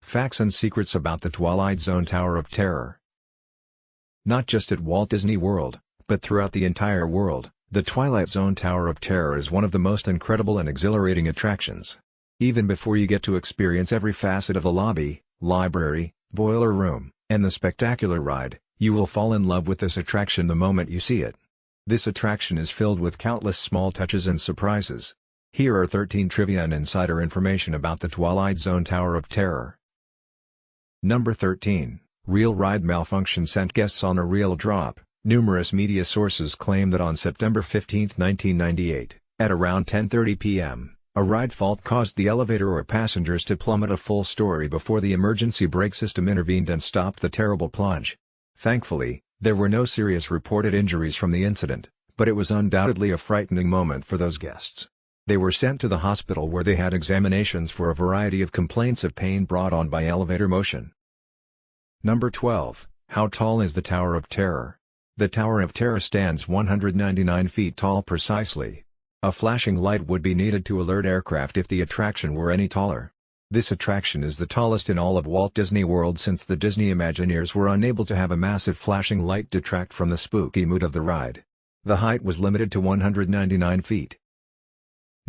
Facts and secrets about the Twilight Zone Tower of Terror. Not just at Walt Disney World, but throughout the entire world, the Twilight Zone Tower of Terror is one of the most incredible and exhilarating attractions. Even before you get to experience every facet of the lobby, library, boiler room, and the spectacular ride, you will fall in love with this attraction the moment you see it. This attraction is filled with countless small touches and surprises. Here are 13 trivia and insider information about the Twilight Zone Tower of Terror. Number 13. Real ride malfunction sent guests on a real drop. Numerous media sources claim that on September 15, 1998, at around 10:30 p.m., a ride fault caused the elevator or passengers to plummet a full story before the emergency brake system intervened and stopped the terrible plunge. Thankfully, there were no serious reported injuries from the incident, but it was undoubtedly a frightening moment for those guests. They were sent to the hospital where they had examinations for a variety of complaints of pain brought on by elevator motion. Number 12. How tall is the Tower of Terror? The Tower of Terror stands 199 feet tall precisely. A flashing light would be needed to alert aircraft if the attraction were any taller. This attraction is the tallest in all of Walt Disney World since the Disney Imagineers were unable to have a massive flashing light detract from the spooky mood of the ride. The height was limited to 199 feet.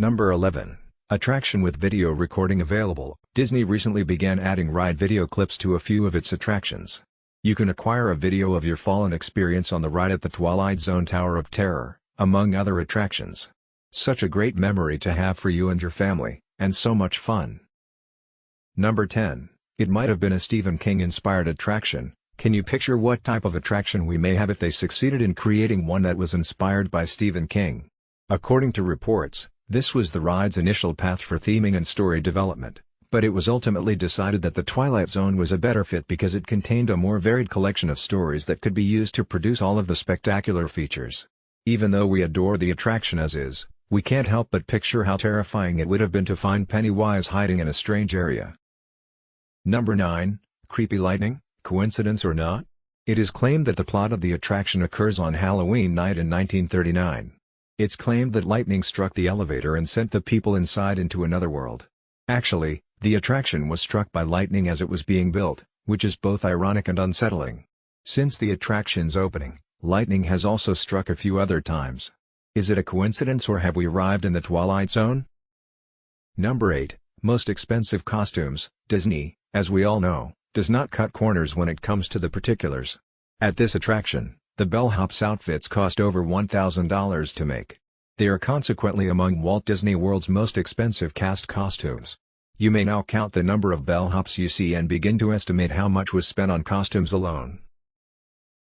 Number 11. Attraction with video recording available. Disney recently began adding ride video clips to a few of its attractions. You can acquire a video of your fallen experience on the ride at the Twilight Zone Tower of Terror, among other attractions. Such a great memory to have for you and your family, and so much fun. Number 10. It might have been a Stephen King-inspired attraction. Can you picture what type of attraction we may have if they succeeded in creating one that was inspired by Stephen King? According to reports, this was the ride's initial path for theming and story development, but it was ultimately decided that the Twilight Zone was a better fit because it contained a more varied collection of stories that could be used to produce all of the spectacular features. Even though we adore the attraction as is, we can't help but picture how terrifying it would have been to find Pennywise hiding in a strange area. Number 9. Creepy lightning, coincidence or not? It is claimed that the plot of the attraction occurs on Halloween night in 1939. It's claimed that lightning struck the elevator and sent the people inside into another world. Actually, the attraction was struck by lightning as it was being built, which is both ironic and unsettling. Since the attraction's opening, lightning has also struck a few other times. Is it a coincidence or have we arrived in the Twilight Zone? Number 8. Most expensive costumes. Disney, as we all know, does not cut corners when it comes to the particulars. At this attraction, the bellhop's outfits cost over $1,000 to make. They are consequently among Walt Disney World's most expensive cast costumes. You may now count the number of bellhops you see and begin to estimate how much was spent on costumes alone.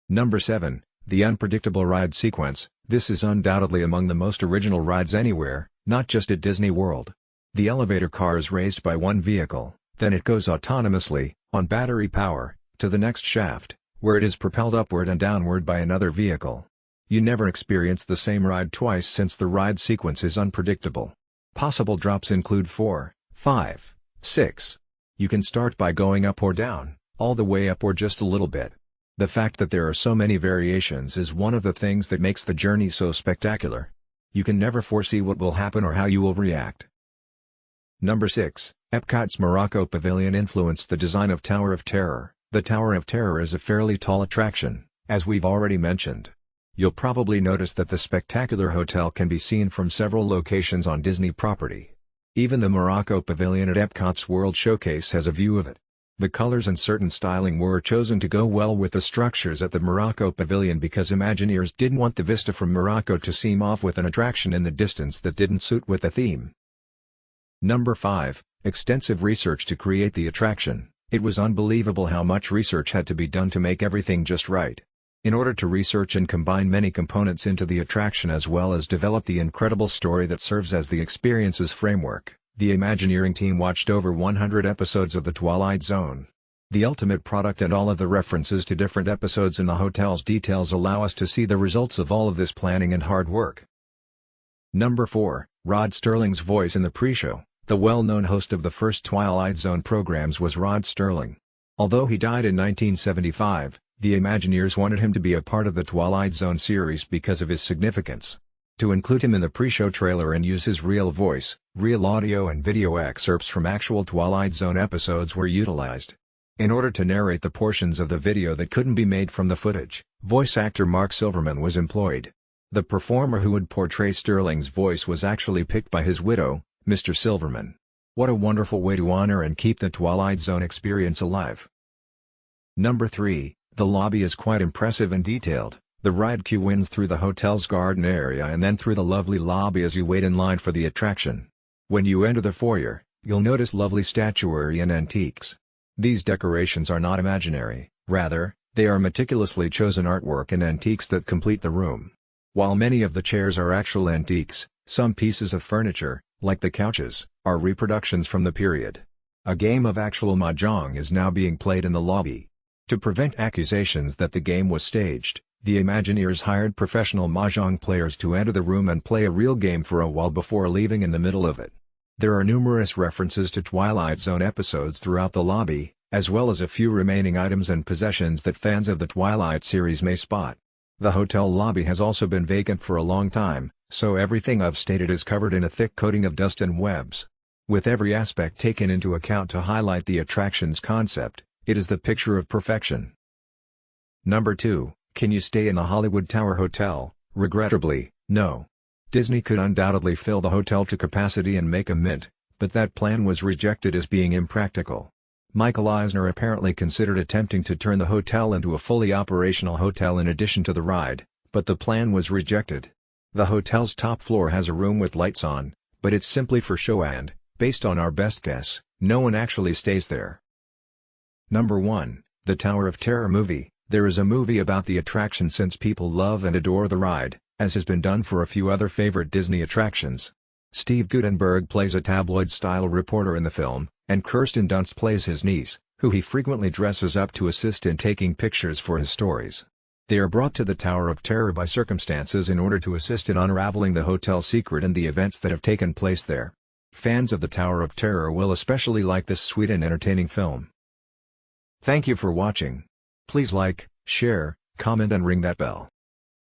Number 7. The unpredictable ride sequence. This is undoubtedly among the most original rides anywhere, not just at Disney World. The elevator car is raised by one vehicle, then it goes autonomously, on battery power, to the next shaft, where it is propelled upward and downward by another vehicle. You never experience the same ride twice since the ride sequence is unpredictable. Possible drops include 4, 5, 6. You can start by going up or down, all the way up or just a little bit. The fact that there are so many variations is one of the things that makes the journey so spectacular. You can never foresee what will happen or how you will react. Number 6. Epcot's Morocco Pavilion influenced the design of Tower of Terror. The Tower of Terror is a fairly tall attraction, as we've already mentioned. You'll probably notice that the spectacular hotel can be seen from several locations on Disney property. Even the Morocco Pavilion at Epcot's World Showcase has a view of it. The colors and certain styling were chosen to go well with the structures at the Morocco Pavilion because Imagineers didn't want the vista from Morocco to seem off with an attraction in the distance that didn't suit with the theme. Number 5. Extensive research to create the attraction. It was unbelievable how much research had to be done to make everything just right. In order to research and combine many components into the attraction as well as develop the incredible story that serves as the experience's framework, the Imagineering team watched over 100 episodes of The Twilight Zone. The ultimate product and all of the references to different episodes in the hotel's details allow us to see the results of all of this planning and hard work. Number 4. Rod Serling's voice in the pre-show. The well-known host of the first Twilight Zone programs was Rod Serling. Although he died in 1975, the Imagineers wanted him to be a part of the Twilight Zone series because of his significance. To include him in the pre-show trailer and use his real voice, real audio and video excerpts from actual Twilight Zone episodes were utilized. In order to narrate the portions of the video that couldn't be made from the footage, voice actor Mark Silverman was employed. The performer who would portray Sterling's voice was actually picked by his widow, Mr. Silverman. What a wonderful way to honor and keep the Twilight Zone experience alive. Number 3, the lobby is quite impressive and detailed. The ride queue winds through the hotel's garden area and then through the lovely lobby as you wait in line for the attraction. When you enter the foyer, you'll notice lovely statuary and antiques. These decorations are not imaginary, rather, they are meticulously chosen artwork and antiques that complete the room. While many of the chairs are actual antiques, some pieces of furniture, like the couches, are reproductions from the period. A game of actual mahjong is now being played in the lobby. To prevent accusations that the game was staged, the Imagineers hired professional mahjong players to enter the room and play a real game for a while before leaving in the middle of it. There are numerous references to Twilight Zone episodes throughout the lobby, as well as a few remaining items and possessions that fans of the Twilight series may spot. The hotel lobby has also been vacant for a long time, so everything I've stated is covered in a thick coating of dust and webs. With every aspect taken into account to highlight the attraction's concept, it is the picture of perfection. Number 2, can you stay in the Hollywood Tower Hotel? Regrettably, no. Disney could undoubtedly fill the hotel to capacity and make a mint, but that plan was rejected as being impractical. Michael Eisner apparently considered attempting to turn the hotel into a fully operational hotel in addition to the ride, but the plan was rejected. The hotel's top floor has a room with lights on, but it's simply for show and, based on our best guess, no one actually stays there. Number 1, the Tower of Terror movie. There is a movie about the attraction since people love and adore the ride, as has been done for a few other favorite Disney attractions. Steve Guttenberg plays a tabloid-style reporter in the film, and Kirsten Dunst plays his niece, who he frequently dresses up to assist in taking pictures for his stories. They are brought to the Tower of Terror by circumstances in order to assist in unraveling the hotel secret and the events that have taken place there. Fans of the Tower of Terror will especially like this sweet and entertaining film. Thank you for watching. Please like, share, comment and ring that bell.